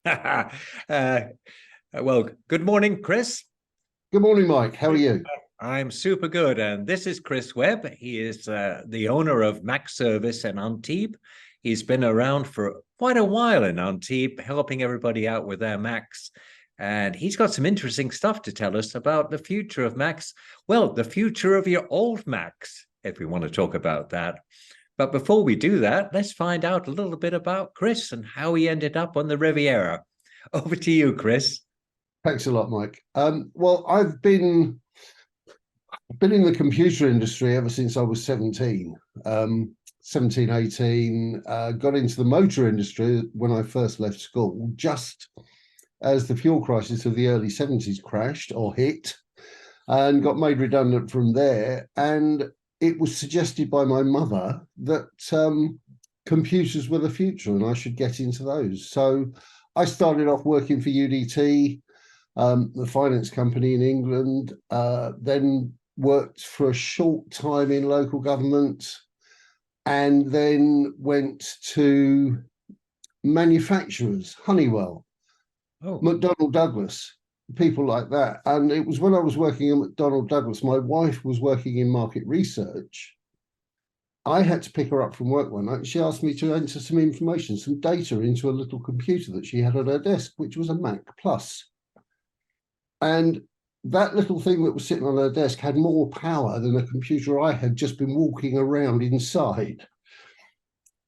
uh, well, good morning, Chris. Good morning, Mike. How are you? I'm super good. And this is Chris Webb. He is the owner of MacService in Antibes. He's been around for quite a while in Antibes, helping everybody out with their Macs. And he's got some interesting stuff to tell us about the future of Macs. Well, the future of your old Macs, if we want to talk about that. But before we do that, let's find out a little bit about Chris and how he ended up on the Riviera. Over to you, Chris. Thanks a lot, Mike. Well, I've been in the computer industry ever since I was 17, 17, 18. Got into the motor industry when I first left school, just as the fuel crisis of the early 70s crashed or hit, and got made redundant from there. And it was suggested by my mother that computers were the future and I should get into those. So I started off working for UDT, the finance company in England, then worked for a short time in local government, and then went to manufacturers, Honeywell, McDonnell Douglas, people like that. And it was when I was working at McDonnell Douglas, my wife was working in market research. I had to pick her up from work one night. She asked me to enter some information, some data into a little computer that she had on her desk, which was a Mac Plus. And that little thing that was sitting on her desk had more power than a computer I had just been walking around inside.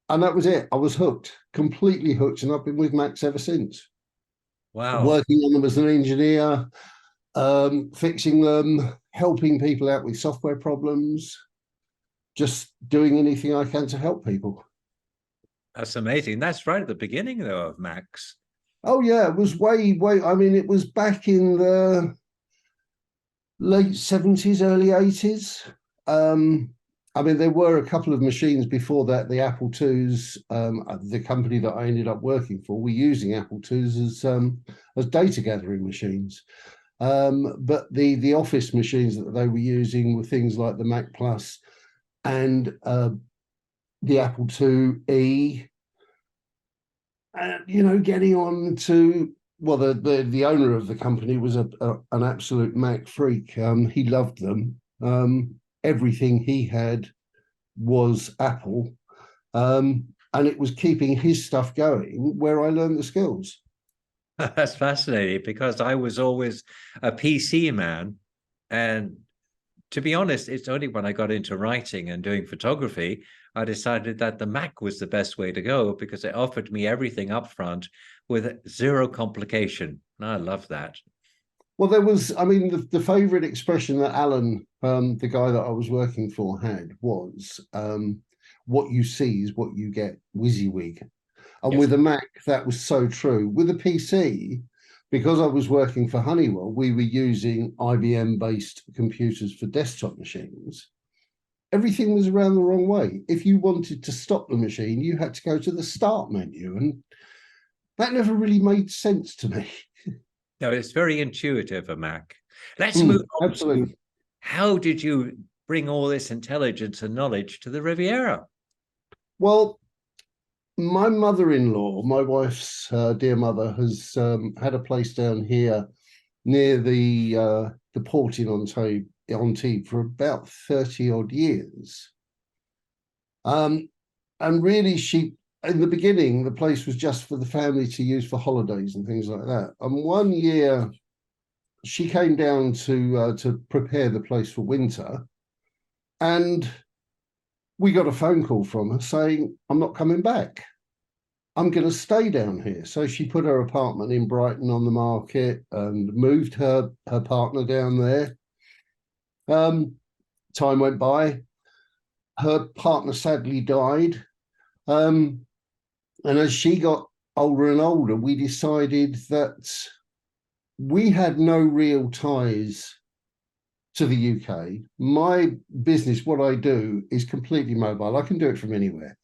And that was it. I was hooked, completely hooked. And I've been with Macs ever since. Wow. Working on them as an engineer, fixing them, helping people out with software problems, just doing anything I can to help people. That's amazing. That's right at the beginning, though, of Macs. Oh, yeah, it was way. I mean, it was back in the late 70s, early 80s. I mean, there were a couple of machines before that. The Apple IIs, the company that I ended up working for, were using Apple IIs as data gathering machines. But the office machines that they were using were things like the Mac Plus and the Apple IIe. And getting on to, well, the owner of the company was an absolute Mac freak. He loved them. Everything he had was Apple, and it was keeping his stuff going where I learned the skills. That's fascinating because I was always a PC man. And to be honest, it's only when I got into writing and doing photography, I decided that the Mac was the best way to go because it offered me everything up front with zero complication. And I love that. Well, there was, I mean, the favorite expression that Alan, the guy that I was working for, had was, what you see is what you get, WYSIWYG. And Yes. with a Mac, that was so true. With a PC, because I was working for Honeywell, we were using IBM-based computers for desktop machines. Everything was around the wrong way. If you wanted to stop the machine, you had to go to the start menu, and that never really made sense to me. No, it's very intuitive, a Mac. Let's move on Absolutely. to how did you bring all this intelligence and knowledge to the Riviera? Well, my mother-in-law, my wife's dear mother, has had a place down here near the port in Antibes for about 30 odd years. And really, in the beginning, the place was just for the family to use for holidays and things like that. And one year, she came down to prepare the place for winter, and we got a phone call from her saying, "I'm not coming back. I'm going to stay down here." So she put her apartment in Brighton on the market and moved her partner down there. Time went by. Her partner sadly died. And as she got older and older, we decided that we had no real ties to the UK. My business, what I do, is completely mobile. I can do it from anywhere.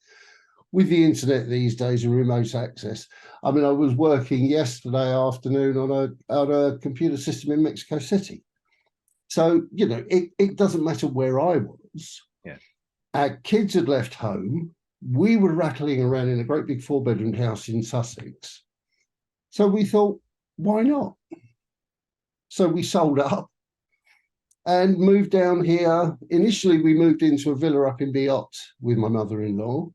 With the internet these days and remote access. I mean, I was working yesterday afternoon on a computer system in Mexico City. So, it doesn't matter where I was. Yeah. Our kids had left home. We were rattling around in a great big 4-bedroom house in Sussex. So we thought, why not? So we sold up and moved down here. Initially, we moved into a villa up in Biot with my mother-in-law.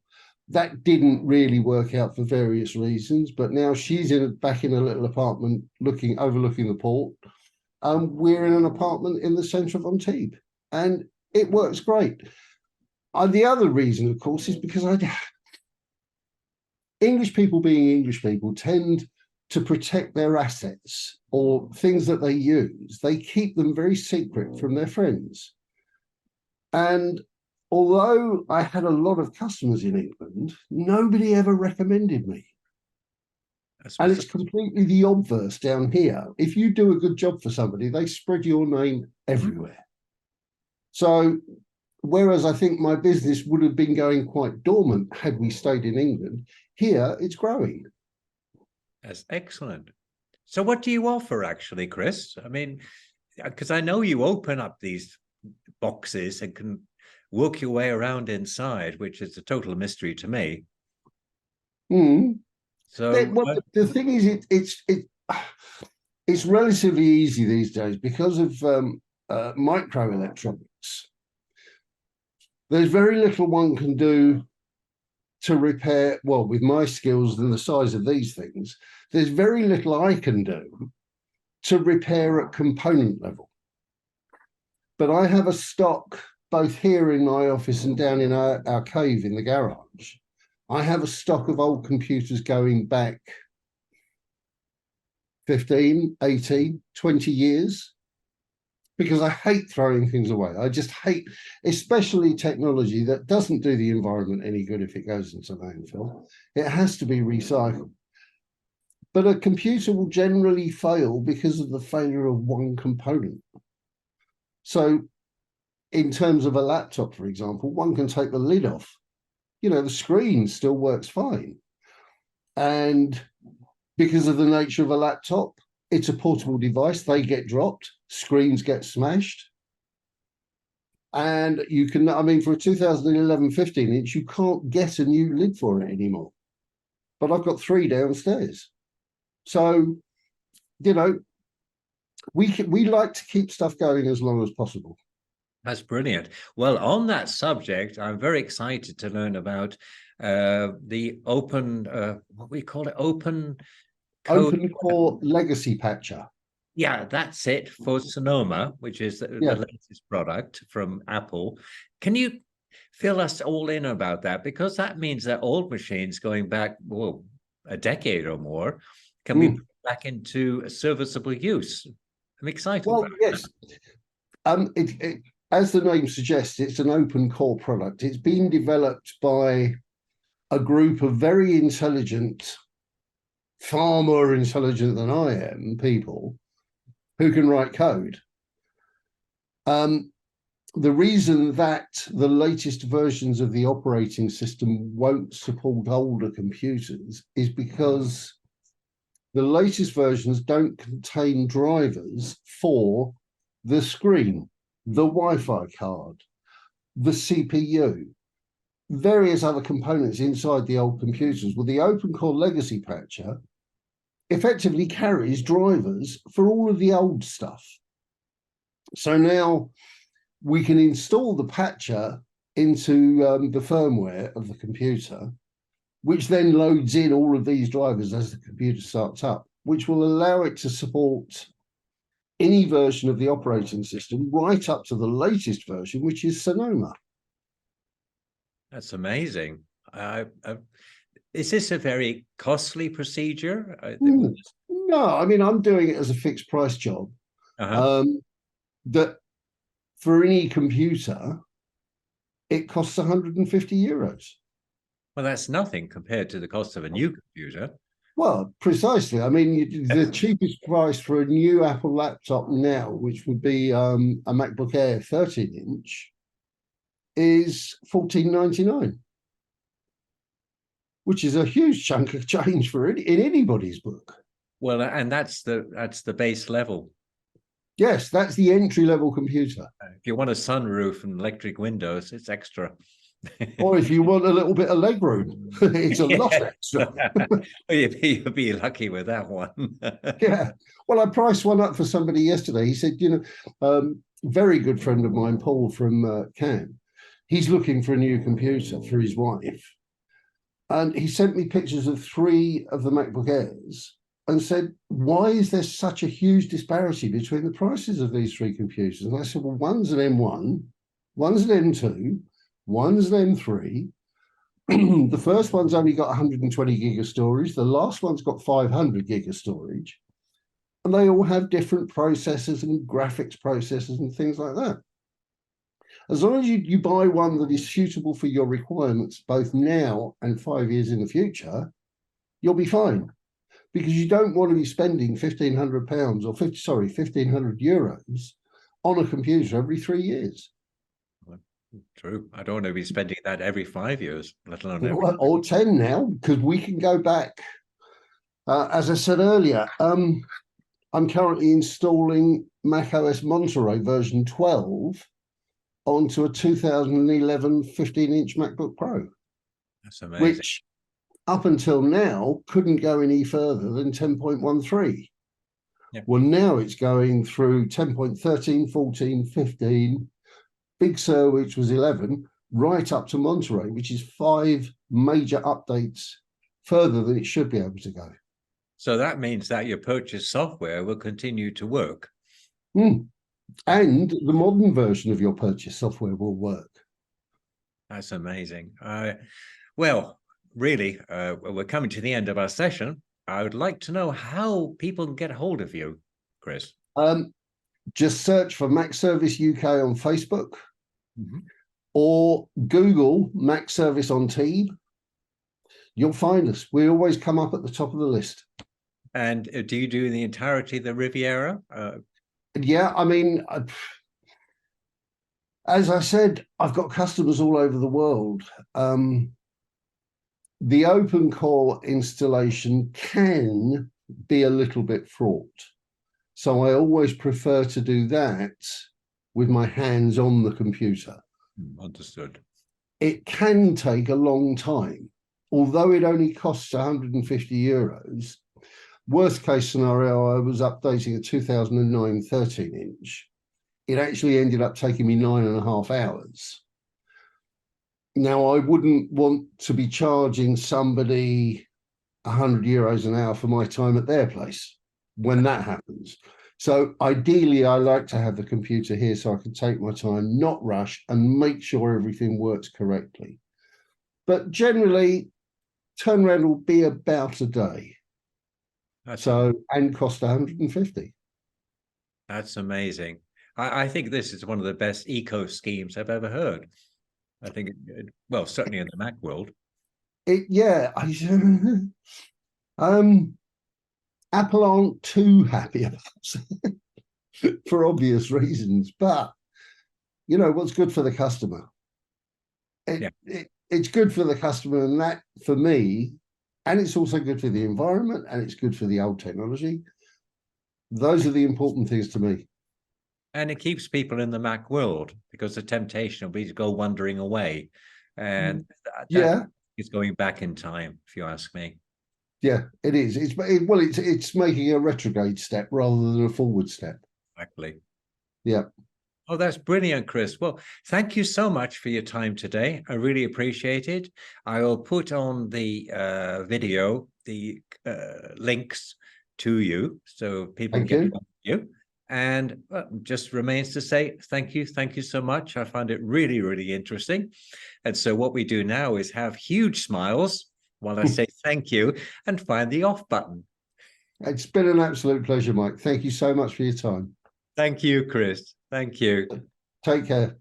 That didn't really work out for various reasons, but now she's back in a little apartment overlooking the port. We're in an apartment in the centre of Antibes, and it works great. The other reason, of course, is because English people, being English people, tend to protect their assets or things that they use. They keep them very secret from their friends. And although I had a lot of customers in England, nobody ever recommended me. And it's completely the obverse down here. If you do a good job for somebody, they spread your name everywhere. So whereas I think my business would have been going quite dormant had we stayed in England, here it's growing. That's excellent. So what do you offer actually, Chris? I mean, because I know you open up these boxes and can work your way around inside, which is a total mystery to me. So the thing is, it's relatively easy these days because of microelectronics. There's very little one can do to repair, well, with my skills and the size of these things, there's very little I can do to repair at component level. But I have a stock both here in my office and down in our cave in the garage. I have a stock of old computers going back 15, 18, 20 years, because I hate throwing things away. I just hate, especially technology that doesn't do the environment any good if it goes into landfill. It has to be recycled. But a computer will generally fail because of the failure of one component. So in terms of a laptop, for example, one can take the lid off. You know, the screen still works fine. And because of the nature of a laptop, it's a portable device. They get dropped, screens get smashed. And you can, I mean, for a 2011 15-inch, you can't get a new lid for it anymore. But I've got 3 downstairs. So, you know, we like to keep stuff going as long as possible. That's brilliant. Well, on that subject, I'm very excited to learn about the open, what we call it, open core legacy patcher. Yeah, that's it for Sonoma, which is the latest product from Apple. Can you fill us all in about that? Because that means that old machines going back, well, a decade or more can be put back into serviceable use. I'm excited about yes. that. As the name suggests, it's an open core product. It's been developed by a group of very intelligent, far more intelligent than I am, people who can write code. The reason that the latest versions of the operating system won't support older computers is because the latest versions don't contain drivers for the screen, the Wi-Fi card, the CPU, various other components inside the old computers. Well, the open core legacy patcher effectively carries drivers for all of the old stuff. So now we can install the patcher into the firmware of the computer, which then loads in all of these drivers as the computer starts up, which will allow it to support any version of the operating system right up to the latest version, which is Sonoma. That's amazing. Is this a very costly procedure? No, I mean, I'm doing it as a fixed price job. That for any computer, it costs €150. Well, that's nothing compared to the cost of a new computer. Well, precisely. I mean, the cheapest price for a new Apple laptop now, which would be a MacBook Air 13-inch, is $14.99, which is a huge chunk of change for in anybody's book. Well, and that's the base level. Yes, that's the entry-level computer. If you want a sunroof and electric windows, it's extra. Or if you want a little bit of leg room, it's a lot extra. You'll be lucky with that one. Yeah. Well, I priced one up for somebody yesterday. He said, very good friend of mine, Paul from Cannes, he's looking for a new computer for his wife. And he sent me pictures of 3 of the MacBook Airs and said, why is there such a huge disparity between the prices of these 3 computers? And I said, well, one's an M1, one's an M2, one's an M3. The first one's only got 120 gig of storage. The last one's got 500 gig of storage. And they all have different processors and graphics processors and things like that. As long as you buy one that is suitable for your requirements, both now and 5 years in the future, you'll be fine. Because you don't want to be spending £1,500 or 1,500 euros on a computer every 3 years. True. I don't want to be spending that every 5 years, let alone every... or 10 now, because we can go back. As I said earlier, I'm currently installing macOS Monterey version 12 onto a 2011 15-inch MacBook Pro. That's amazing. Which, up until now, couldn't go any further than 10.13. Yep. Well, now it's going through 10.13, 14, 15, Big Sur, which was 11, right up to Monterey, which is 5 major updates further than it should be able to go. So that means that your purchased software will continue to work. And the modern version of your purchased software will work. That's amazing. Well, really, we're coming to the end of our session. I would like to know how people can get hold of you, Chris. Just search for MacService UK on Facebook, or Google MacService Antibes. You'll find us. We always come up at the top of the list. And do you do the entirety of the Riviera? Yeah, I mean, as I said, I've got customers all over the world. The open core installation can be a little bit fraught. So I always prefer to do that with my hands on the computer. Understood. It can take a long time, although it only costs 150 euros. Worst case scenario, I was updating a 2009 13-inch. It actually ended up taking me 9.5 hours. Now, I wouldn't want to be charging somebody 100 euros an hour for my time at their place when that happens. So ideally, I like to have the computer here so I can take my time, not rush, and make sure everything works correctly. But generally, turnaround will be about a day. And cost 150. That's amazing. I think this is one of the best eco schemes I've ever heard. I think, well, certainly in the Mac world. Apple aren't too happy about it for obvious reasons, but you know what's good for the customer. It's good for the customer, and that for me. And it's also good for the environment, and it's good for the old technology. Those are the important things to me. And it keeps people in the Mac world, because the temptation will be to go wandering away. And that is going back in time, if you ask me. Yeah, it is. It's making a retrograde step rather than a forward step. Exactly. Yeah. Oh, that's brilliant, Chris. Well, thank you so much for your time today. I really appreciate it. I will put on the video the links to you so people can get you. And just remains to say thank you so much. I found it really, really interesting. And so what we do now is have huge smiles while I say thank you and find the off button. It's been an absolute pleasure, Mike. Thank you so much for your time. Thank you, Chris. Thank you. Take care.